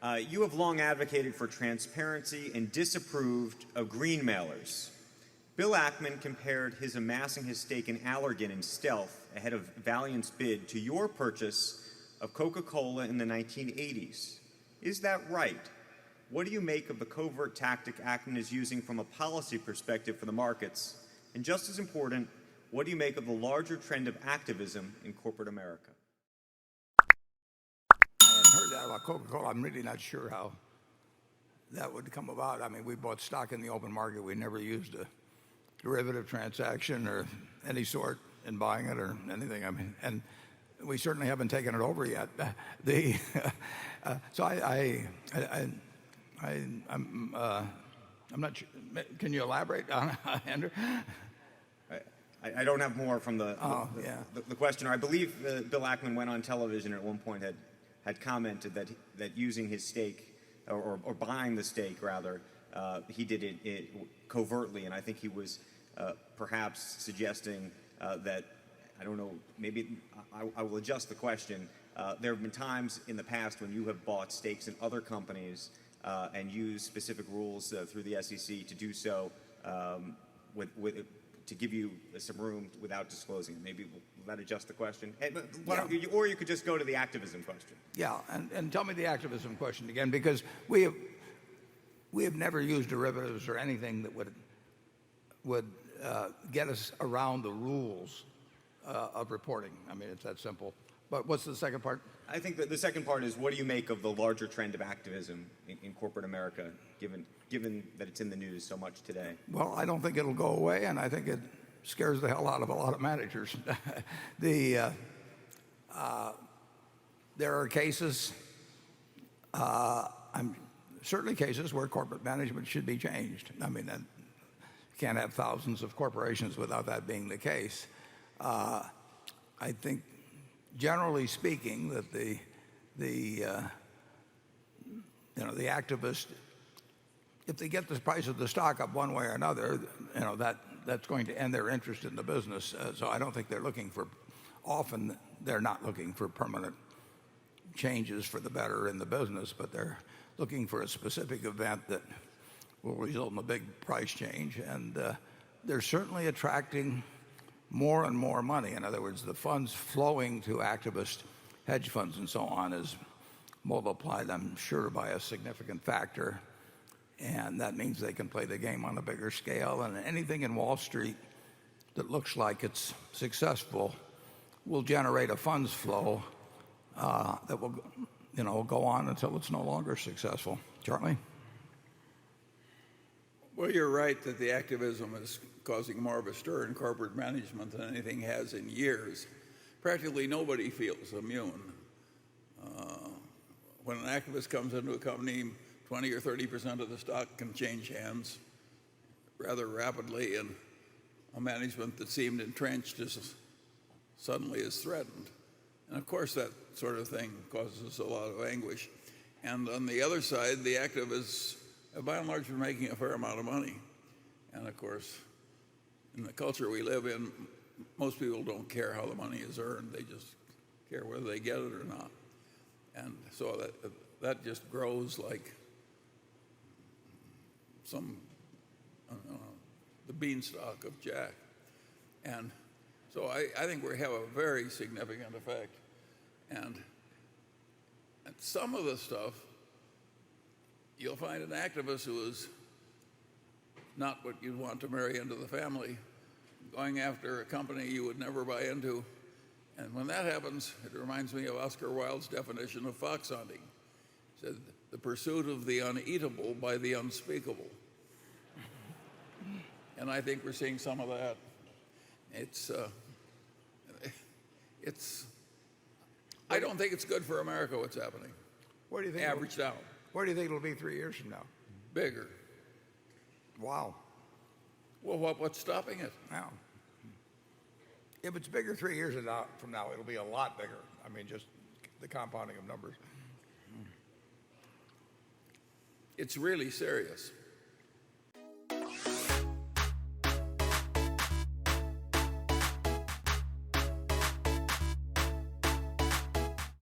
You have long advocated for transparency and disapproved of green mailers. Bill Ackman compared his amassing his stake in Allergan in stealth ahead of Valiant's bid to your purchase of Coca-Cola in the 1980s. Is that right? What do you make of the covert tactic Ackman is using from a policy perspective for the markets? And just as important, what do you make of the larger trend of activism in corporate America? I hadn't heard that about Coca-Cola. I'm really not sure how that would come about. I mean, we bought stock in the open market. We never used a derivative transaction or any sort in buying it or anything. I mean, and we certainly haven't taken it over yet. So I'm not sure. Can you elaborate on it, Andrew? I don't have more from the questioner. I believe Bill Ackman went on television at one point had commented that using his stake or buying the stake rather, he did it covertly, and I think he was perhaps suggesting that, I don't know, maybe I will adjust the question. There have been times in the past when you have bought stakes in other companies and used specific rules through the SEC to do so to give you some room without disclosing it. Maybe will that adjust the question? Or you could just go to the activism question. Yeah, and tell me the activism question again, because we have never used derivatives or anything that would get us around the rules of reporting. I mean, it's that simple. But what's the second part? I think that the second part is, what do you make of the larger trend of activism in corporate America, given that it's in the news so much today? Well, I don't think it'll go away, and I think it scares the hell out of a lot of managers. There are cases, certainly cases where corporate management should be changed. I mean, you can't have thousands of corporations without that being the case. I think, generally speaking, that the activists, if they get the price of the stock up one way or another, that's going to end their interest in the business. So I don't think they're looking for. Often they're not looking for permanent changes for the better in the business, but they're looking for a specific event that will result in a big price change, and they're certainly attracting more and more money. In other words, the funds flowing to activist hedge funds and so on is multiplied, I'm sure, by a significant factor, and that means they can play the game on a bigger scale, and anything in Wall Street that looks like it's successful will generate a funds flow that will go on until it's no longer successful. Charlie? Well, you're right that the activism is causing more of a stir in corporate management than anything has in years. Practically nobody feels immune. When an activist comes into a company, 20 or 30% of the stock can change hands rather rapidly, and a management that seemed entrenched suddenly is threatened. And of course that sort of thing causes a lot of anguish. And on the other side, the activists by and large, we're making a fair amount of money. And of course, in the culture we live in, most people don't care how the money is earned. They just care whether they get it or not. And so that just grows like the beanstalk of Jack. And so I think we have a very significant effect. And some of the stuff, you'll find an activist who is not what you'd want to marry into the family, going after a company you would never buy into. And when that happens, it reminds me of Oscar Wilde's definition of fox hunting. He said, the pursuit of the uneatable by the unspeakable. And I think we're seeing some of that. I don't think it's good for America what's happening. What do you think? Averaged out. Where do you think it'll be 3 years from now? Bigger. Wow. Well, what's stopping it? Now, if it's bigger 3 years from now, it'll be a lot bigger. I mean, just the compounding of numbers. It's really serious.